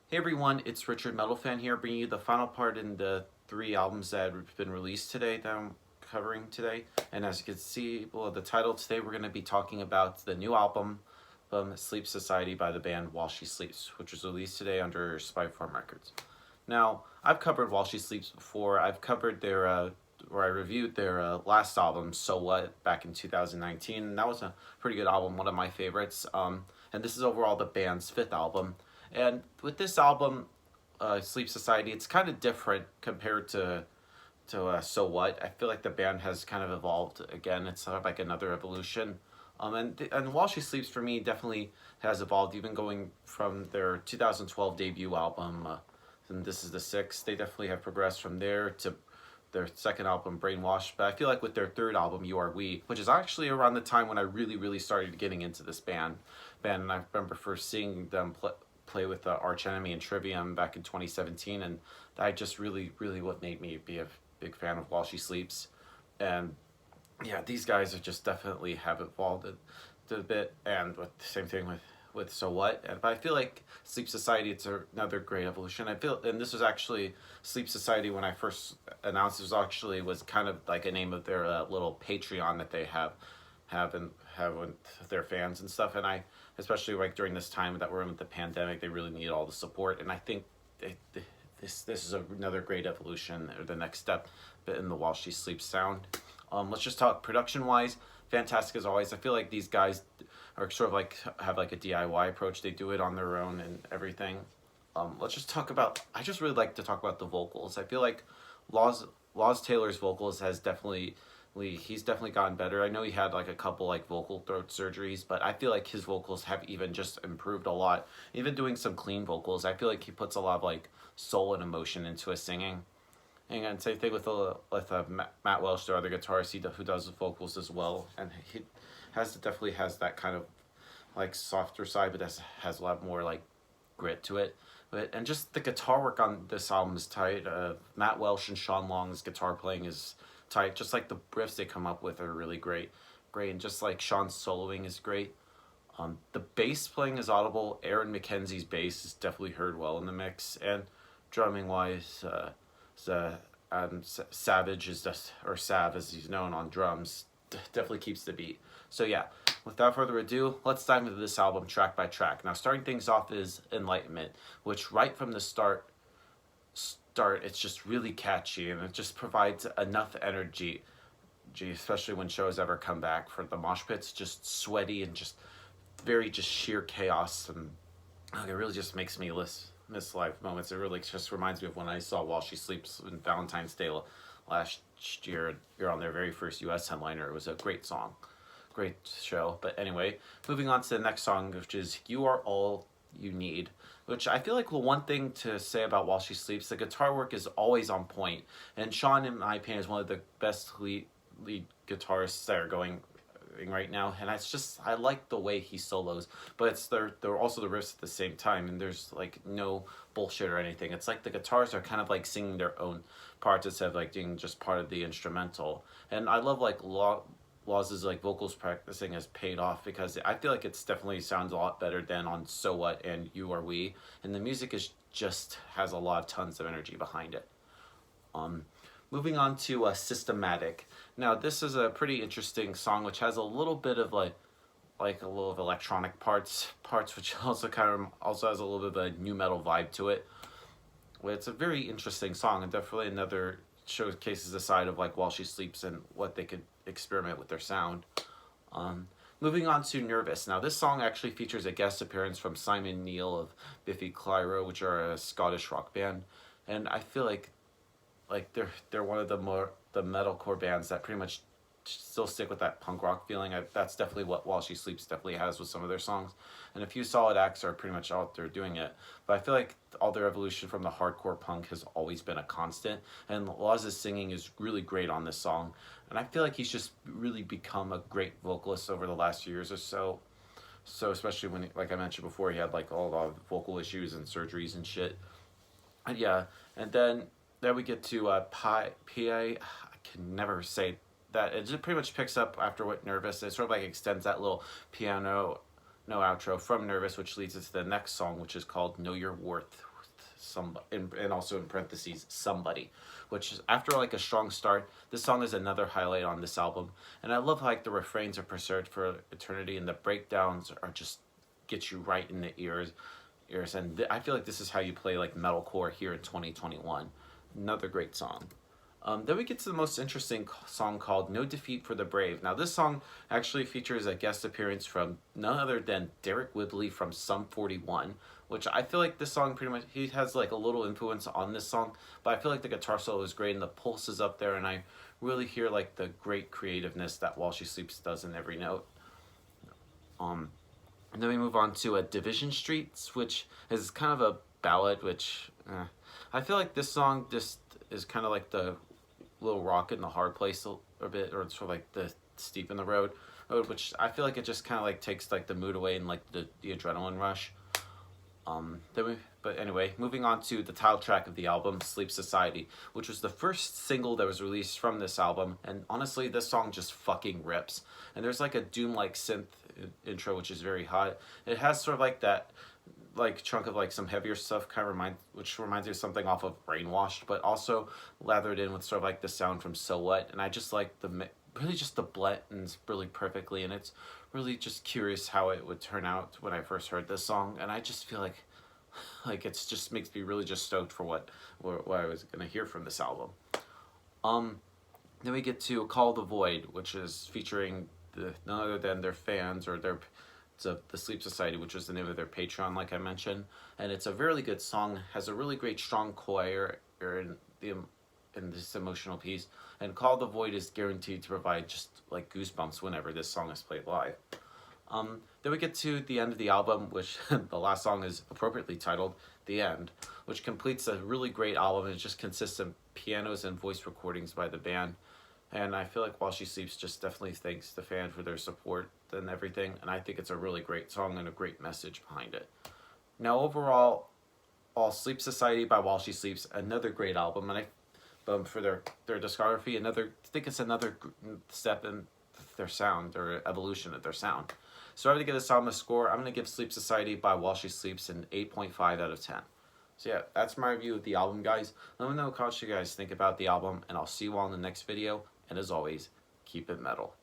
Hey everyone, it's Richard Metal Fan here, bringing you the final part in the three albums that have been released today that I'm covering today. And as you can see, well, the title today, we're going to be talking about the new album, Sleep Society by the band While She Sleeps, which was released today under Spy Farm Records. Now, I've covered While She Sleeps before. I've covered or I reviewed their last album, So What, back in 2019. And that was a pretty good album, one of my favorites. And this is overall the band's fifth album. And with this album, Sleep Society, it's kind of different compared to So What. I feel like the band has kind of evolved again. It's sort of like another evolution. And While She Sleeps for me definitely has evolved, even going from their 2012 debut album, and this is the sixth. They definitely have progressed from there to their second album, Brainwashed. But I feel like with their third album, You Are We, which is actually around the time when I really started getting into this band, and I remember first seeing them play with Arch Enemy and Trivium back in 2017, and that just really what made me be a big fan of While She Sleeps. And yeah, these guys are just definitely have evolved a bit, and with the same thing with So What. But I feel like Sleep Society, it's another great evolution. I feel, and this was actually Sleep Society when I first announced. It was kind of like a name of their little Patreon that they have with their fans and stuff. And I, especially like during this time that we're in with the pandemic, they really need all the support. And I think this is another great evolution, or the next step in the While She Sleeps sound. Let's just talk production wise. Fantastic as always. I feel like these guys are sort of like have like a DIY approach. They do it on their own and everything. Let's just talk about. I just really like to talk about the vocals. I feel like Laws Taylor's vocals has he's definitely gotten better. I know he had like a couple like vocal throat surgeries, but I feel like his vocals have even just improved a lot. Even doing some clean vocals, I feel like he puts a lot of like soul and emotion into his singing. And same thing with Matt Welsh, the other guitarist, who does the vocals as well, and he definitely has that kind of like softer side, but has a lot more like grit to it. And just the guitar work on this album is tight. Matt Welsh and Sean Long's guitar playing is tight. Just like the riffs they come up with are really great, and just like Sean's soloing is great. The bass playing is audible. Aaron McKenzie's bass is definitely heard well in the mix, and drumming wise, Savage is just, or Sav as he's known on drums, definitely keeps the beat. So yeah, without further ado, let's dive into this album track by track. Now, starting things off is Enlightenment, which right from the start it's just really catchy, and it just provides enough energy, especially when shows ever come back for the mosh pits, just sweaty and just very just sheer chaos, and it really just makes me miss live moments. It really just reminds me of when I saw While She Sleeps in Valentine's Day last year. You're on their very first US headliner. It was a great song, great show. But anyway, moving on to the next song, which is You Are All You Need, which I feel like the one thing to say about While She Sleeps, the guitar work is always on point, and Sean, in my opinion, is one of the best lead guitarists that are going right now, and I like the way he solos, but they're also the riffs at the same time, and there's like no bullshit or anything. It's like the guitars are kind of like singing their own parts instead of like being just part of the instrumental. And I love like Laws's like vocals practicing has paid off, because I feel like it's definitely sounds a lot better than on So What and You Are We, and the music is just has a lot of tons of energy behind it. Moving on to Systematic. Now, this is a pretty interesting song, which has a little bit of like a little of electronic parts, which also also has a little bit of a new metal vibe to it. Well, it's a very interesting song, and definitely another showcases the side of like While She Sleeps and what they could experiment with their sound. Moving on to Nervous. Now, this song actually features a guest appearance from Simon Neil of Biffy Clyro, which are a Scottish rock band, and I feel like they're one of the metalcore bands that pretty much still stick with that punk rock feeling. That's definitely what While She Sleeps definitely has with some of their songs, and a few solid acts are pretty much out there doing it. But I feel like all their evolution from the hardcore punk has always been a constant, and Laws's singing is really great on this song, and I feel like he's just really become a great vocalist over the last few years or so. So especially when, like I mentioned before, he had like all the vocal issues and surgeries and shit. And yeah, and then we get to I can never say that. It just pretty much picks up after what Nervous. It sort of like extends that little piano no outro from Nervous, which leads us to the next song, which is called Know Your Worth. and also in parentheses somebody, which is after like a strong start. This song is another highlight on this album, and I love like the refrains are preserved for eternity, and the breakdowns are just get you right in the ears, and I feel like this is how you play like metalcore here in 2021. Another great song. Then we get to the most interesting song called No Defeat for the Brave. Now, this song actually features a guest appearance from none other than Derek Whibley from Sum 41, which I feel like this song pretty much, he has like a little influence on this song, but I feel like the guitar solo is great and the pulse is up there, and I really hear like the great creativeness that While She Sleeps does in every note. And then we move on to Division Streets, which is kind of a ballad, which I feel like this song just is kind of like the little rock in the hard place a bit, or sort of like the steep in the road, which I feel like it just kind of like takes like the mood away and like the adrenaline rush. But anyway, moving on to the title track of the album, Sleep Society, which was the first single that was released from this album, and honestly, this song just fucking rips. And there's like a doom-like synth intro, which is very hot. It has sort of like that like chunk of like some heavier stuff, kind of reminds me of something off of Brainwashed, but also lathered in with sort of like the sound from So What. And I just like really just the blends really perfectly, and it's really just curious how it would turn out when I first heard this song. And I just feel like it's just makes me really just stoked for what I was gonna hear from this album. Then we get to Call the Void, which is featuring none other than their fans, or the Sleep Society, which is the name of their Patreon, like I mentioned. And it's a really good song, has a really great strong choir in this emotional piece. And Call the Void is guaranteed to provide just like goosebumps whenever this song is played live. Then we get to the end of the album, which the last song is appropriately titled The End, which completes a really great album. It just consists of pianos and voice recordings by the band. And I feel like While She Sleeps just definitely thanks the fan for their support and everything. And I think it's a really great song and a great message behind it. Now, overall, Sleep Society by While She Sleeps, another great album. And for their discography, I think it's another step in their sound, or evolution of their sound. So I'm going to give this album a score. I'm going to give Sleep Society by While She Sleeps an 8.5 out of 10. So yeah, that's my review of the album, guys. Let me know what you guys think about the album, and I'll see you all in the next video. And as always, keep it metal.